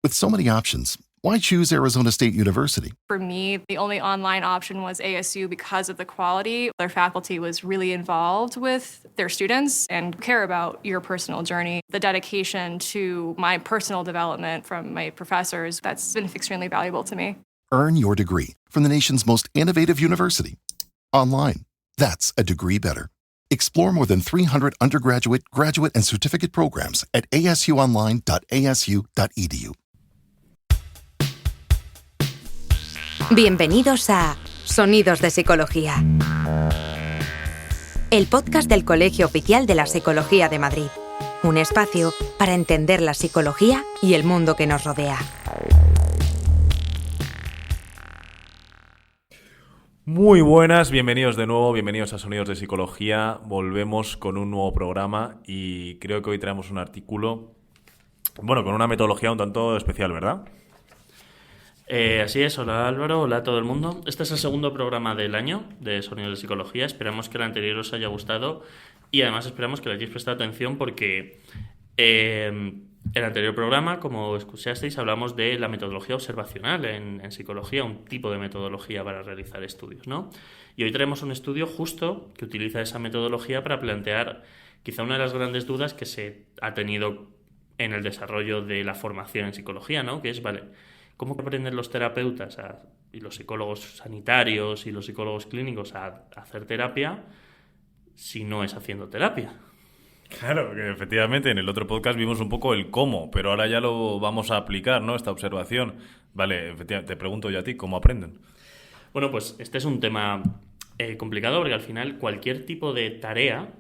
With so many options, why choose Arizona State University? For me, the only online option was ASU because of the quality. Their faculty was really involved with their students and care about your personal journey. The dedication to my personal development from my professors, that's been extremely valuable to me. Earn your degree from the nation's most innovative university. Online. That's a degree better. Explore more than 300 undergraduate, graduate, and certificate programs at asuonline.asu.edu. Bienvenidos a Sonidos de Psicología, el podcast del Colegio Oficial de la Psicología de Madrid. Un espacio para entender la psicología y el mundo que nos rodea. Muy buenas, bienvenidos de nuevo, bienvenidos a Sonidos de Psicología. Volvemos con un nuevo programa y creo que hoy traemos un artículo, con una metodología un tanto especial, ¿verdad? Así es, hola Álvaro, hola a todo el mundo. Este es el segundo programa del año de Sonidos de Psicología. Esperamos que el anterior os haya gustado y además esperamos que le hayáis prestado atención porque el anterior programa, como escuchasteis, hablamos de la metodología observacional en psicología, un tipo de metodología para realizar estudios, ¿no? Y hoy traemos un estudio justo que utiliza esa metodología para plantear quizá una de las grandes dudas que se ha tenido en el desarrollo de la formación en psicología, ¿no? Que es, ¿cómo aprenden los terapeutas y los psicólogos sanitarios y los psicólogos clínicos a hacer terapia si no es haciendo terapia? Claro, que efectivamente en el otro podcast vimos un poco el cómo, pero ahora ya lo vamos a aplicar, ¿no? Esta observación. Vale, efectivamente, te pregunto yo a ti, ¿cómo aprenden? Bueno, pues este es un tema complicado porque al final cualquier tipo de tarea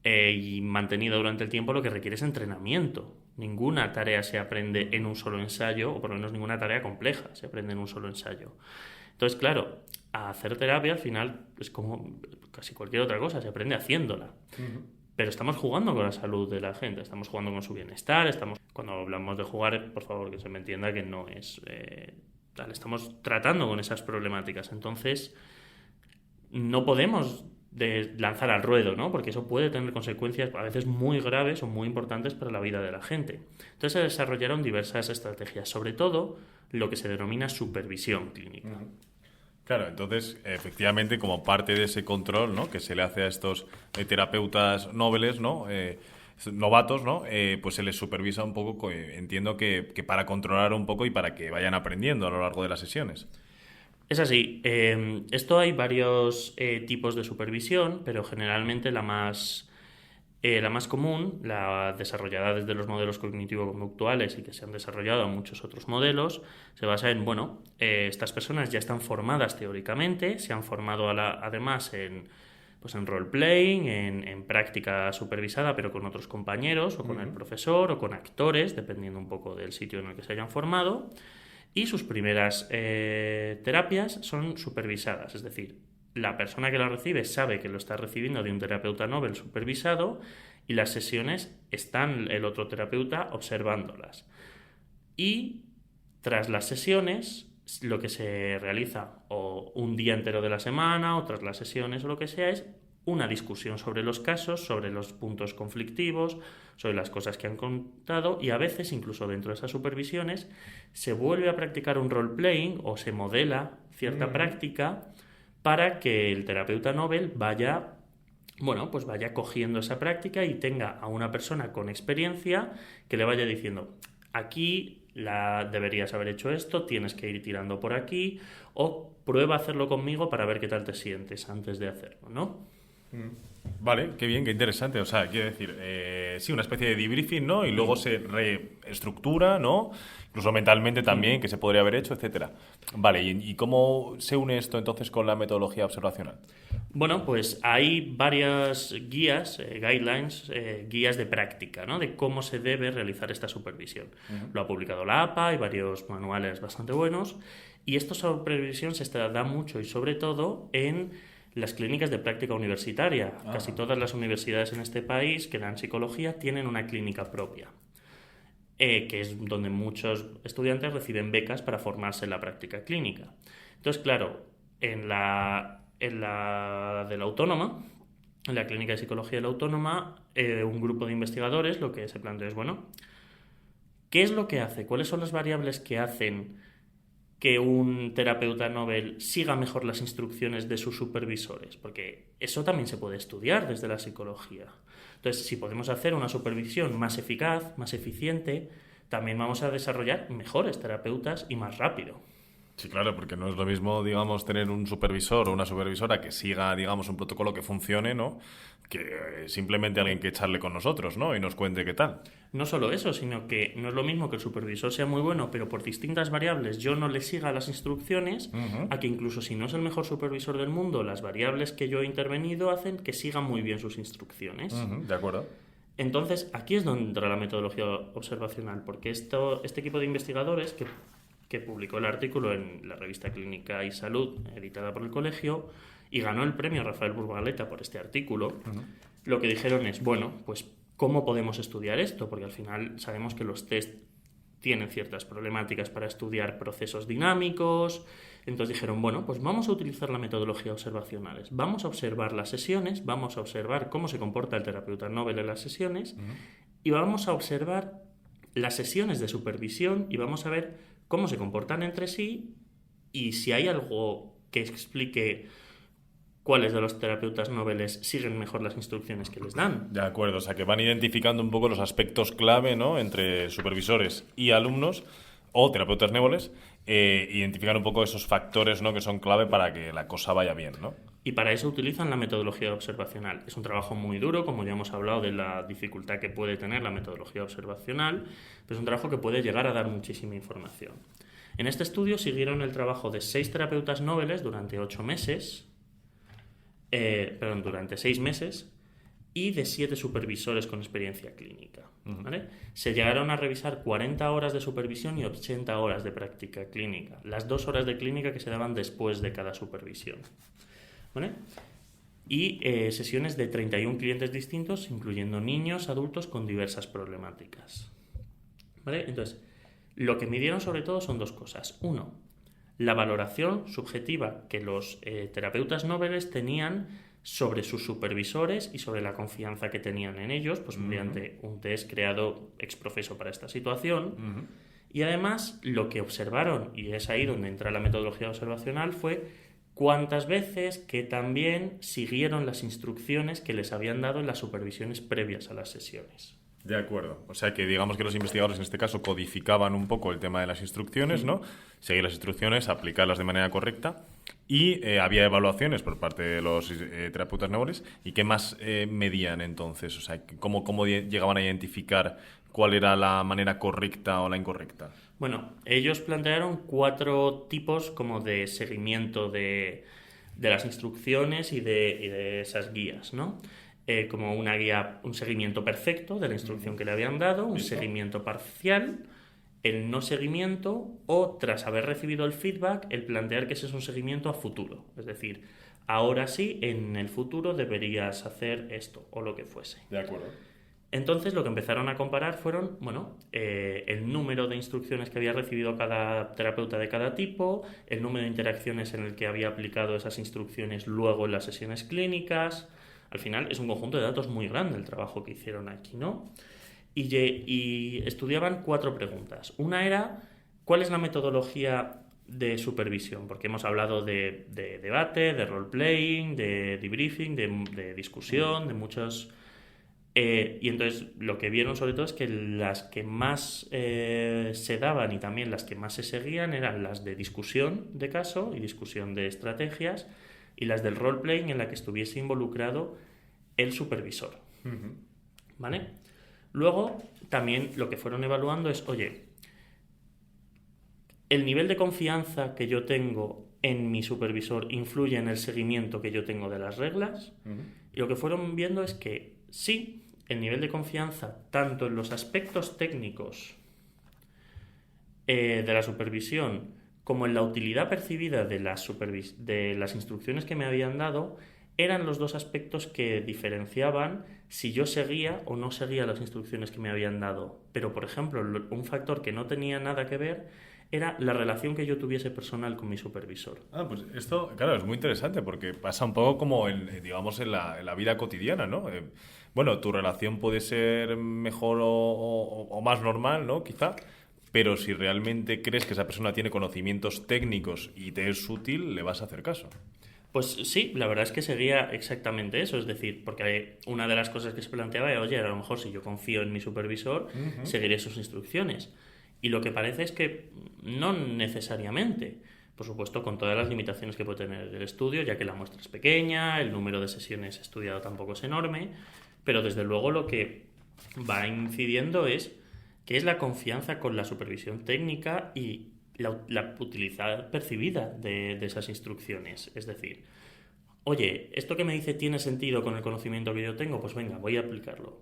y mantenida durante el tiempo lo que requiere es entrenamiento. Ninguna tarea se aprende en un solo ensayo, o por lo menos ninguna tarea compleja se aprende en un solo ensayo. Entonces, claro, a hacer terapia al final es como casi cualquier otra cosa, se aprende haciéndola. Uh-huh. Pero estamos jugando con la salud de la gente, estamos jugando con su bienestar, cuando hablamos de jugar, por favor, que se me entienda que no es tal, estamos tratando con esas problemáticas. Entonces, no podemos lanzar al ruedo, ¿no? Porque eso puede tener consecuencias a veces muy graves o muy importantes para la vida de la gente. Entonces se desarrollaron diversas estrategias, sobre todo lo que se denomina supervisión clínica. Claro, entonces, efectivamente, como parte de ese control, ¿no?, que se le hace a estos terapeutas noveles, ¿no?, novatos, ¿no?, pues se les supervisa un poco, entiendo que para controlar un poco y para que vayan aprendiendo a lo largo de las sesiones. Es así. Esto hay varios tipos de supervisión, pero generalmente la más común, la desarrollada desde los modelos cognitivo-conductuales y que se han desarrollado muchos otros modelos, se basa en, estas personas ya están formadas teóricamente, se han formado además en role-playing, en práctica supervisada, pero con otros compañeros, o con el profesor, o con actores, dependiendo un poco del sitio en el que se hayan formado. Y sus primeras terapias son supervisadas, es decir, la persona que la recibe sabe que lo está recibiendo de un terapeuta novel supervisado y las sesiones están el otro terapeuta observándolas. Y tras las sesiones, lo que se realiza o un día entero de la semana o tras las sesiones o lo que sea es una discusión sobre los casos, sobre los puntos conflictivos, sobre las cosas que han contado y a veces, incluso dentro de esas supervisiones, se vuelve a practicar un role-playing o se modela cierta práctica para que el terapeuta novel vaya cogiendo esa práctica y tenga a una persona con experiencia que le vaya diciendo, aquí deberías haber hecho esto, tienes que ir tirando por aquí, o prueba a hacerlo conmigo para ver qué tal te sientes antes de hacerlo, ¿no? Vale, qué bien, qué interesante. O sea, quiero decir, sí, una especie de debriefing, ¿no? Y luego se reestructura, ¿no? Incluso mentalmente también, que se podría haber hecho, etcétera. Vale, ¿y cómo se une esto entonces con la metodología observacional? Bueno, pues hay varias guías, guidelines, guías de práctica, ¿no?, de cómo se debe realizar esta supervisión. Uh-huh. Lo ha publicado la APA, hay varios manuales bastante buenos, y esta supervisión se da mucho y sobre todo en las clínicas de práctica universitaria. Casi todas las universidades en este país que dan psicología tienen una clínica propia, que es donde muchos estudiantes reciben becas para formarse en la práctica clínica. Entonces, claro, en la de la Autónoma, en la Clínica de Psicología de la Autónoma, un grupo de investigadores lo que se plantea es, ¿Qué es lo que hace? ¿Cuáles son las variables que hacen que un terapeuta novel siga mejor las instrucciones de sus supervisores? Porque eso también se puede estudiar desde la psicología. Entonces, si podemos hacer una supervisión más eficaz, más eficiente, también vamos a desarrollar mejores terapeutas y más rápido. Sí, claro, porque no es lo mismo, digamos, tener un supervisor o una supervisora que siga, digamos, un protocolo que funcione, ¿no? Que simplemente alguien que echarle con nosotros, ¿no? Y nos cuente qué tal. No solo eso, sino que no es lo mismo que el supervisor sea muy bueno, pero por distintas variables yo no le siga las instrucciones, a que incluso si no es el mejor supervisor del mundo, las variables que yo he intervenido hacen que siga muy bien sus instrucciones. De acuerdo. Entonces, aquí es donde entra la metodología observacional, porque este equipo de investigadores que publicó el artículo en la revista Clínica y Salud, editada por el colegio, y ganó el premio Rafael Burgaleta por este artículo, lo que dijeron es, bueno, pues ¿cómo podemos estudiar esto? Porque al final sabemos que los test tienen ciertas problemáticas para estudiar procesos dinámicos. Entonces dijeron, bueno, pues vamos a utilizar la metodología observacional. Vamos a observar las sesiones, vamos a observar cómo se comporta el terapeuta novel en las sesiones y vamos a observar las sesiones de supervisión y vamos a ver cómo se comportan entre sí y si hay algo que explique cuáles de los terapeutas noveles siguen mejor las instrucciones que les dan. De acuerdo, o sea que van identificando un poco los aspectos clave, ¿no? Entre supervisores y alumnos o terapeutas noveles, identificar un poco esos factores, ¿no? Que son clave para que la cosa vaya bien, ¿no? Y para eso utilizan la metodología observacional. Es un trabajo muy duro, como ya hemos hablado de la dificultad que puede tener la metodología observacional, pero es un trabajo que puede llegar a dar muchísima información. En este estudio siguieron el trabajo de 6 terapeutas noveles durante 8 meses, durante 6 meses, y de 7 supervisores con experiencia clínica. ¿Vale? Se llegaron a revisar 40 horas de supervisión y 80 horas de práctica clínica, las 2 horas de clínica que se daban después de cada supervisión. ¿Vale? Y sesiones de 31 clientes distintos, incluyendo niños, adultos con diversas problemáticas. ¿Vale? Entonces, lo que midieron sobre todo son 2 cosas. Uno, la valoración subjetiva que los terapeutas noveles tenían sobre sus supervisores y sobre la confianza que tenían en ellos, pues mediante un test creado ex profeso para esta situación. Y además, lo que observaron, y es ahí donde entra la metodología observacional, fue cuántas veces que también siguieron las instrucciones que les habían dado en las supervisiones previas a las sesiones. De acuerdo. O sea que digamos que los investigadores en este caso codificaban un poco el tema de las instrucciones, ¿no? Seguir las instrucciones, aplicarlas de manera correcta y había evaluaciones por parte de los terapeutas noveles. ¿Y qué más medían entonces? O sea, ¿cómo llegaban a identificar cuál era la manera correcta o la incorrecta? Bueno, ellos plantearon 4 tipos como de seguimiento de las instrucciones y de esas guías, ¿no? Como una guía, un seguimiento perfecto de la instrucción que le habían dado, un seguimiento parcial, el no seguimiento o, tras haber recibido el feedback, el plantear que ese es un seguimiento a futuro. Es decir, ahora sí, en el futuro deberías hacer esto o lo que fuese. De acuerdo. Entonces lo que empezaron a comparar fueron, el número de instrucciones que había recibido cada terapeuta de cada tipo, el número de interacciones en el que había aplicado esas instrucciones luego en las sesiones clínicas. Al final es un conjunto de datos muy grande el trabajo que hicieron aquí, ¿no? Y estudiaban 4 preguntas. Una era, ¿cuál es la metodología de supervisión? Porque hemos hablado de debate, de role-playing, de debriefing, de discusión, de muchos... y entonces lo que vieron sobre todo es que las que más se daban y también las que más se seguían eran las de discusión de caso y discusión de estrategias y las del role-playing en la que estuviese involucrado el supervisor. ¿Vale? Luego también lo que fueron evaluando es, ¿el nivel de confianza que yo tengo en mi supervisor influye en el seguimiento que yo tengo de las reglas? Y lo que fueron viendo es que sí, el nivel de confianza, tanto en los aspectos técnicos de la supervisión como en la utilidad percibida de las instrucciones que me habían dado, eran los 2 aspectos que diferenciaban si yo seguía o no seguía las instrucciones que me habían dado. Pero, por ejemplo, un factor que no tenía nada que ver era la relación que yo tuviese personal con mi supervisor. Pues esto, claro, es muy interesante porque pasa un poco como digamos, en la vida cotidiana, ¿no? Bueno, tu relación puede ser mejor o más normal, ¿no? Quizá, pero si realmente crees que esa persona tiene conocimientos técnicos y te es útil, le vas a hacer caso. Pues sí, la verdad es que seguía exactamente eso, es decir, porque una de las cosas que se planteaba era, oye, a lo mejor si yo confío en mi supervisor, seguiré sus instrucciones. Y lo que parece es que no necesariamente, por supuesto con todas las limitaciones que puede tener el estudio, ya que la muestra es pequeña, el número de sesiones estudiado tampoco es enorme, pero desde luego lo que va incidiendo es que es la confianza con la supervisión técnica y la utilidad percibida de esas instrucciones. Es decir, oye, esto que me dice tiene sentido con el conocimiento que yo tengo, pues venga, voy a aplicarlo.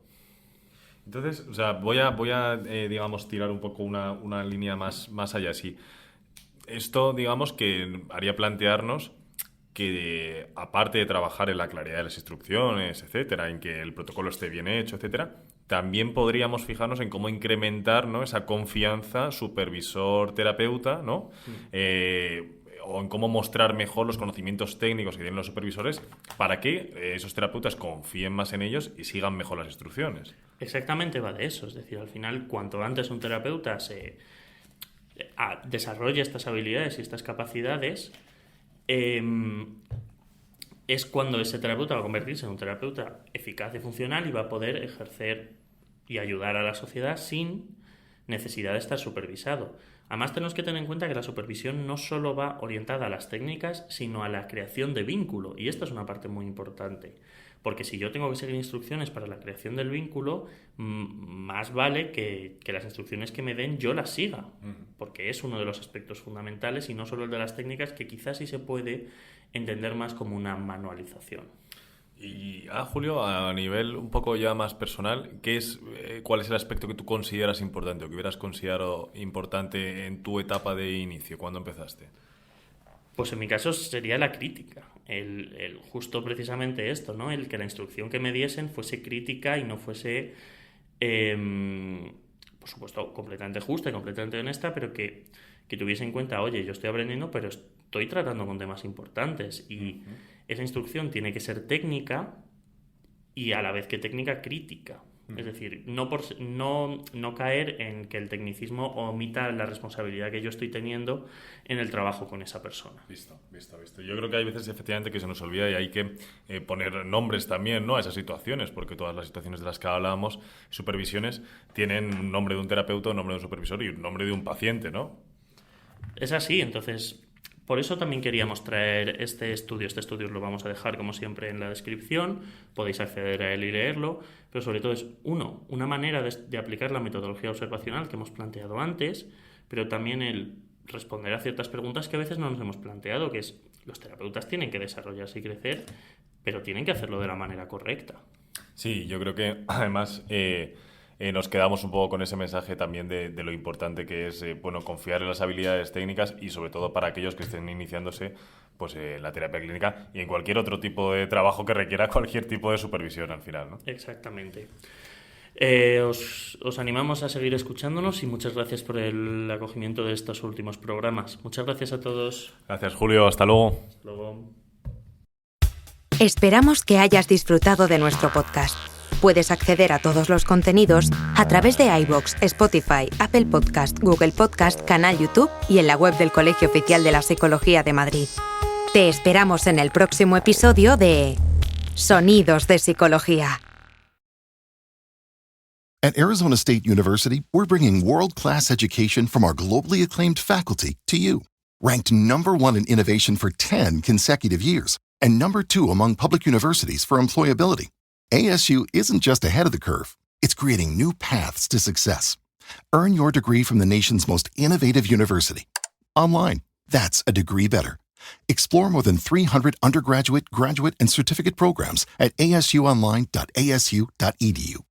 Entonces, o sea, voy a digamos, tirar un poco una línea más allá. Sí. Esto, digamos, que haría plantearnos que, aparte de trabajar en la claridad de las instrucciones, etcétera, en que el protocolo esté bien hecho, etcétera, también podríamos fijarnos en cómo incrementar, ¿no?, esa confianza supervisor-terapeuta, ¿no? O en cómo mostrar mejor los conocimientos técnicos que tienen los supervisores para que esos terapeutas confíen más en ellos y sigan mejor las instrucciones. Exactamente va de eso, es decir, al final, cuanto antes un terapeuta desarrolla estas habilidades y estas capacidades, es cuando ese terapeuta va a convertirse en un terapeuta eficaz y funcional y va a poder ejercer y ayudar a la sociedad sin necesidad de estar supervisado. Además, tenemos que tener en cuenta que la supervisión no solo va orientada a las técnicas, sino a la creación de vínculo. Y esta es una parte muy importante. Porque si yo tengo que seguir instrucciones para la creación del vínculo, más vale que las instrucciones que me den yo las siga. Porque es uno de los aspectos fundamentales y no solo el de las técnicas, que quizás sí se puede entender más como una manualización. Y Julio, a nivel un poco ya más personal, ¿cuál es el aspecto que tú consideras importante o que hubieras considerado importante en tu etapa de inicio, cuando empezaste? Pues en mi caso sería la crítica, el justo precisamente esto, ¿no? El que la instrucción que me diesen fuese crítica y no fuese, por supuesto, completamente justa y completamente honesta, pero que tuviese en cuenta, oye, yo estoy aprendiendo, pero estoy tratando con temas importantes y esa instrucción tiene que ser técnica y a la vez que técnica, crítica. Es decir, no caer en que el tecnicismo omita la responsabilidad que yo estoy teniendo en el trabajo con esa persona. Visto. Yo creo que hay veces efectivamente que se nos olvida y hay que poner nombres también, ¿no?, a esas situaciones, porque todas las situaciones de las que hablábamos, supervisiones, tienen un nombre de un terapeuta, un nombre de un supervisor y un nombre de un paciente, ¿no? Es así, entonces, por eso también queríamos traer este estudio. Este estudio os lo vamos a dejar, como siempre, en la descripción. Podéis acceder a él y leerlo. Pero sobre todo es, una manera de aplicar la metodología observacional que hemos planteado antes, pero también el responder a ciertas preguntas que a veces no nos hemos planteado, que es, los terapeutas tienen que desarrollarse y crecer, pero tienen que hacerlo de la manera correcta. Sí, yo creo que además nos quedamos un poco con ese mensaje también de lo importante que es confiar en las habilidades técnicas y sobre todo para aquellos que estén iniciándose pues en la terapia clínica y en cualquier otro tipo de trabajo que requiera cualquier tipo de supervisión al final, ¿no? Exactamente. Os animamos a seguir escuchándonos y muchas gracias por el acogimiento de estos últimos programas. Muchas gracias a todos. Gracias, Julio. Hasta luego. Hasta luego. Esperamos que hayas disfrutado de nuestro podcast. Puedes acceder a todos los contenidos a través de iVoox, Spotify, Apple Podcast, Google Podcast, canal YouTube y en la web del Colegio Oficial de la Psicología de Madrid. Te esperamos en el próximo episodio de Sonidos de Psicología. At Arizona State University, we're bringing world-class education from our globally acclaimed faculty to you. Ranked #1 in innovation for 10 consecutive years and #2 among public universities for employability, ASU isn't just ahead of the curve, it's creating new paths to success. Earn your degree from the nation's most innovative university. Online, that's a degree better. Explore more than 300 undergraduate, graduate, and certificate programs at asuonline.asu.edu.